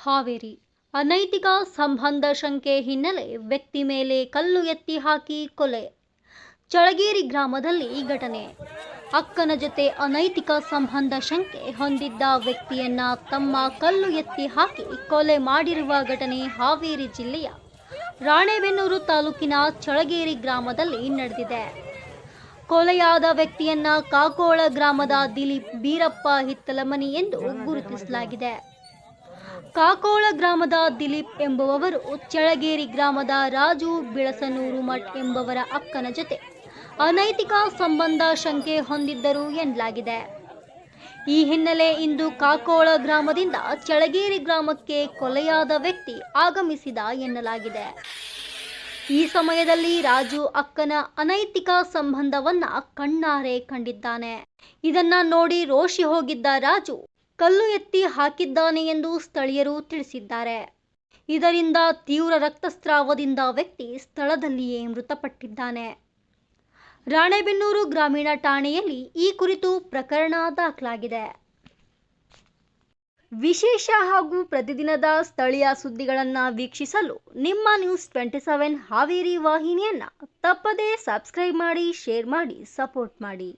ಹಾವೇರಿ ಅನೈತಿಕ ಸಂಬಂಧ ಶಂಕೆ ಹಿನ್ನೆಲೆ ವ್ಯಕ್ತಿ ಮೇಲೆ ಕಲ್ಲು ಎತ್ತಿ ಹಾಕಿ ಕೊಲೆ. ಚಳಗೇರಿ ಗ್ರಾಮದಲ್ಲಿ ಘಟನೆ. ಅಕ್ಕನ ಜೊತೆ ಅನೈತಿಕ ಸಂಬಂಧ ಶಂಕೆ ಹೊಂದಿದ್ದ ವ್ಯಕ್ತಿಯನ್ನ ತಮ್ಮ ಕಲ್ಲು ಎತ್ತಿ ಹಾಕಿ ಕೊಲೆ ಮಾಡಿರುವ ಘಟನೆ ಹಾವೇರಿ ಜಿಲ್ಲೆಯ ರಾಣೆಬೆನ್ನೂರು ತಾಲೂಕಿನ ಚಳಗೇರಿ ಗ್ರಾಮದಲ್ಲಿ ನಡೆದಿದೆ. ಕೊಲೆಯಾದ ವ್ಯಕ್ತಿಯನ್ನ ಕಾಕೋಳ ಗ್ರಾಮದ ದಿಲೀಪ್ ಬೀರಪ್ಪ ಹಿತ್ತಲಮನಿ ಎಂದು ಗುರುತಿಸಲಾಗಿದೆ. ಕಾಕೋಳ ಗ್ರಾಮದ ದಿಲೀಪ್ ಎಂಬುವವರು ಚಳಗೇರಿ ಗ್ರಾಮದ ರಾಜು ಬಿಳಸನೂರು ಮಠ್ ಎಂಬವರ ಅಕ್ಕನ ಜೊತೆ ಅನೈತಿಕ ಸಂಬಂಧ ಶಂಕೆ ಹೊಂದಿದ್ದರು ಎನ್ನಲಾಗಿದೆ. ಈ ಹಿನ್ನೆಲೆ ಇಂದು ಕಾಕೋಳ ಗ್ರಾಮದಿಂದ ಚಳಗೇರಿ ಗ್ರಾಮಕ್ಕೆ ಕೊಲೆಯಾದ ವ್ಯಕ್ತಿ ಆಗಮಿಸಿದ ಎನ್ನಲಾಗಿದೆ. ಈ ಸಮಯದಲ್ಲಿ ರಾಜು ಅಕ್ಕನ ಅನೈತಿಕ ಸಂಬಂಧವನ್ನ ಕಣ್ಣಾರೆ ಕಂಡಿದ್ದಾನೆ. ಇದನ್ನ ನೋಡಿ ರೋಷಿ ಹೋಗಿದ್ದ ರಾಜು ಕಲ್ಲು ಎತ್ತಿ ಹಾಕಿದ್ದಾನೆ ಎಂದು ಸ್ಥಳೀಯರು ತಿಳಿಸಿದ್ದಾರೆ. ಇದರಿಂದ ತೀವ್ರ ರಕ್ತಸ್ರಾವದಿಂದ ವ್ಯಕ್ತಿ ಸ್ಥಳದಲ್ಲಿಯೇ ಮೃತಪಟ್ಟಿದ್ದಾನೆ. ರಾಣೆಬೆನ್ನೂರು ಗ್ರಾಮೀಣ ಠಾಣೆಯಲ್ಲಿ ಈ ಕುರಿತು ಪ್ರಕರಣ ದಾಖಲಾಗಿದೆ. ವಿಶೇಷ ಹಾಗೂ ಪ್ರತಿದಿನದ ಸ್ಥಳೀಯ ಸುದ್ದಿಗಳನ್ನು ವೀಕ್ಷಿಸಲು ನಿಮ್ಮ ನ್ಯೂಸ್ 27 ಹಾವೇರಿ ವಾಹಿನಿಯನ್ನ ತಪ್ಪದೇ ಸಬ್ಸ್ಕ್ರೈಬ್ ಮಾಡಿ, ಶೇರ್ ಮಾಡಿ, ಸಪೋರ್ಟ್ ಮಾಡಿ.